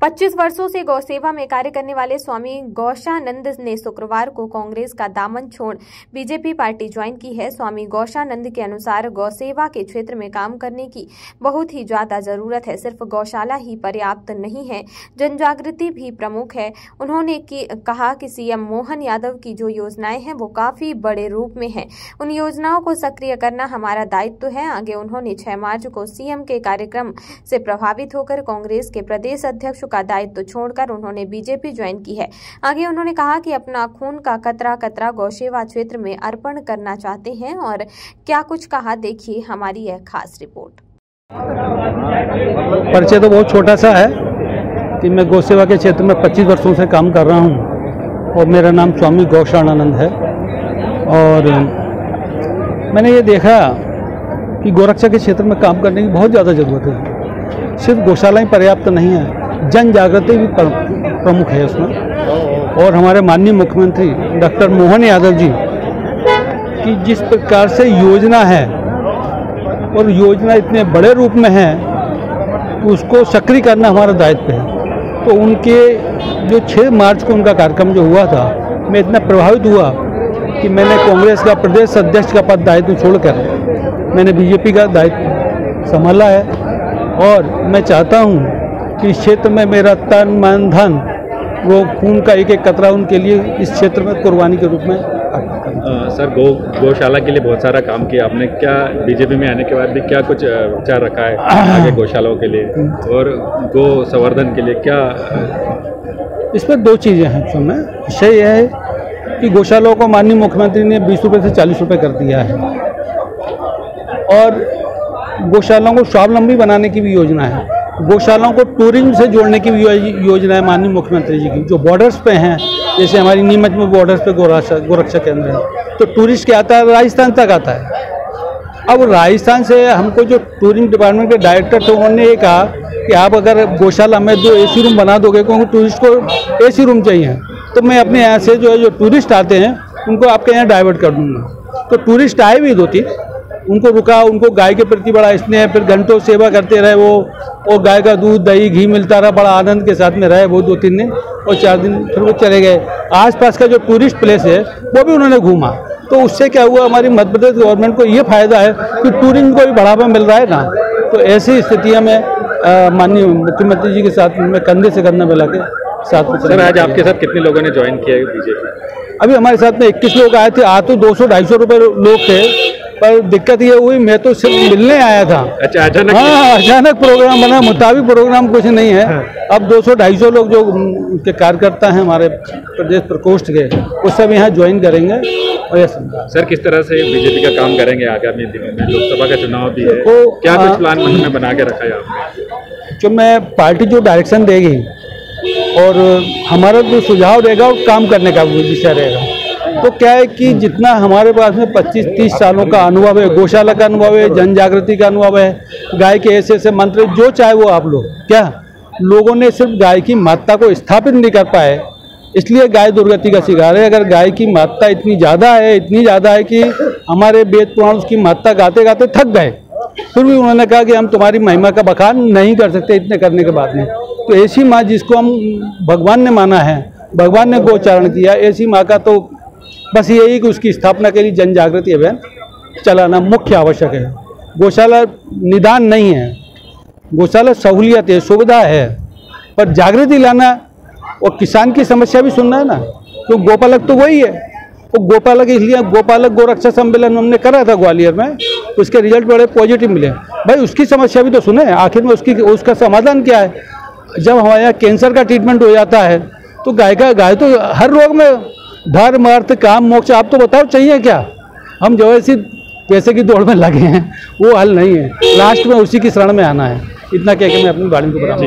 25 वर्षों से गौसेवा में कार्य करने वाले स्वामी गौशानंद ने शुक्रवार को कांग्रेस का दामन छोड़ बीजेपी पार्टी ज्वाइन की है। स्वामी गौशानंद के अनुसार गौसेवा के क्षेत्र में काम करने की बहुत ही ज्यादा जरूरत है। सिर्फ गौशाला ही पर्याप्त नहीं है, जन जागृति भी प्रमुख है। उन्होंने कहा कि सीएम मोहन यादव की जो योजनाएं हैं वो काफी बड़े रूप में है। उन योजनाओं को सक्रिय करना हमारा दायित्व है। आगे उन्होंने 6 मार्च को सीएम के कार्यक्रम से प्रभावित होकर कांग्रेस के प्रदेश अध्यक्ष का दायित्व छोड़कर उन्होंने बीजेपी ज्वाइन की है। आगे उन्होंने कहा कि अपना खून का कतरा कतरा गौसेवा क्षेत्र में अर्पण करना चाहते हैं। और क्या कुछ कहा, देखिए हमारी यह खास रिपोर्ट। परिचय तो बहुत छोटा सा है कि मैं गौसेवा के क्षेत्र में 25 वर्षों से काम कर रहा हूं और मेरा नाम स्वामी गौशानंद है। और मैंने ये देखा कि गौरक्षा के क्षेत्र में काम करने की बहुत ज़्यादा ज़रूरत है। सिर्फ गौशालाएं पर्याप्त नहीं है, जन जागृति भी प्रमुख है उसमें। और हमारे माननीय मुख्यमंत्री डॉक्टर मोहन यादव जी की जिस प्रकार से योजना है और योजना इतने बड़े रूप में है तो उसको सक्रिय करना हमारा दायित्व है। तो उनके जो 6 मार्च को उनका कार्यक्रम जो हुआ था, मैं इतना प्रभावित हुआ कि मैंने कांग्रेस का प्रदेश अध्यक्ष का पद दायित्व छोड़कर मैंने बीजेपी का दायित्व संभाला है। और मैं चाहता हूं कि इस क्षेत्र में मेरा तन मन धन वो खून का एक एक कतरा उनके लिए इस क्षेत्र में कुर्बानी के रूप में सर गौशाला के लिए बहुत सारा काम किया आपने। क्या बीजेपी में आने के बाद भी क्या कुछ विचार रखा है आगे गौशालाओं के लिए और गौ संवर्धन के लिए? क्या इसमें 2 चीज़ें हैं। सुनना विषय यह है कि गौशालाओं को माननीय मुख्यमंत्री ने 20 रुपये से 40 रुपये कर दिया है और गौशालाओं को स्वावलंबी बनाने की भी योजना है। गौशालाओं को टूरिज्म से जोड़ने की भी योजना है माननीय मुख्यमंत्री जी की। जो बॉर्डर्स पे हैं, जैसे हमारी नीमच में बॉर्डर्स पे गौरक्षा केंद्र है, तो टूरिस्ट क्या आता है, राजस्थान तक आता है। अब राजस्थान से हमको जो टूरिज्म डिपार्टमेंट के डायरेक्टर थे उन्होंने ये कहा कि आप अगर गौशाला में 2 AC रूम बना दोगे, क्योंकि टूरिस्ट को AC रूम चाहिए, तो मैं अपने यहाँ से जो टूरिस्ट आते हैं उनको आपके यहाँ डाइवर्ट कर दूँगा। तो टूरिस्ट आए भी 2-3, उनको रुका, उनको गाय के प्रति बड़ा स्नेह, फिर घंटों सेवा करते रहे वो, और गाय का दूध दही घी मिलता रहा, बड़ा आनंद के साथ में रहे वो 2-3 दिन, और 4 दिन फिर वो चले गए। आसपास का जो टूरिस्ट प्लेस है वो भी उन्होंने घूमा। तो उससे क्या हुआ, हमारी मध्य प्रदेश गवर्नमेंट को ये फायदा है कि टूरिज्म को भी बढ़ावा मिल रहा है ना। तो ऐसी स्थितियाँ में माननीय मुख्यमंत्री जी के साथ में कंधे से कंधा मिला के साथ में। सर आज आपके साथ कितने लोगों ने ज्वाइन किया है बीजेपी? अभी हमारे साथ में 21 लोग आए थे। आ तो 200-250 रुपये लोग थे, पर दिक्कत ये हुई मैं तो सिर्फ मिलने आया था। अच्छा, अचानक? हाँ, अचानक प्रोग्राम बना, मुताबिक प्रोग्राम कुछ नहीं है। अब 200-250 लोग जो के कार्यकर्ता हैं हमारे प्रदेश प्रकोष्ठ के, वो सब यहाँ ज्वाइन करेंगे। और सर किस तरह से बीजेपी का काम करेंगे आगामी दिनों में? लोकसभा का चुनाव भी है, क्या कुछ प्लान मन में बना के रखा है आपने? जो मैं पार्टी जो डायरेक्शन देगी और हमारा जो सुझाव रहेगा वो काम करने का विषय रहेगा। तो क्या है कि जितना हमारे पास में 25-30 सालों का अनुभव है, गौशाला का अनुभव है, जन जागृति का अनुभव है, गाय के ऐसे मंत्र जो चाहे वो आप लोग, क्या लोगों ने सिर्फ गाय की मात्रा को स्थापित नहीं कर पाए, इसलिए गाय दुर्गति का शिकार है। अगर गाय की मात्रा इतनी ज़्यादा है कि हमारे वेद पुराण उसकी मात्रा गाते गाते थक गए, फिर भी उन्होंने कहा कि हम तुम्हारी महिमा का बखान नहीं कर सकते इतने करने के बाद में। तो ऐसी माँ जिसको हम भगवान ने माना है, भगवान ने गोचारण किया, ऐसी माँ का तो बस यही कि उसकी स्थापना के लिए जन जागृति अभियान चलाना मुख्य आवश्यक है। गौशाला निदान नहीं है, गौशाला सहूलियत है, सुविधा है, पर जागृति लाना और किसान की समस्या भी सुनना है ना। तो गोपालक तो वही है, वो गोपालक, इसलिए गोपालक गोरक्षा सम्मेलन हमने करा था ग्वालियर में, उसके रिजल्ट बड़े पॉजिटिव मिले। भाई उसकी समस्या भी तो सुने, आखिर में उसका समाधान क्या है। जब हमारे यहाँ कैंसर का ट्रीटमेंट हो जाता है तो गाय तो हर रोग में धर्म अर्थ काम मोक्ष, आप तो बताओ चाहिए क्या। हम जो ऐसी पैसे की दौड़ में लगे हैं वो हल नहीं है, लास्ट में उसी की शरण में आना है। इतना कह के मैं अपनी वाणी को बताऊँ।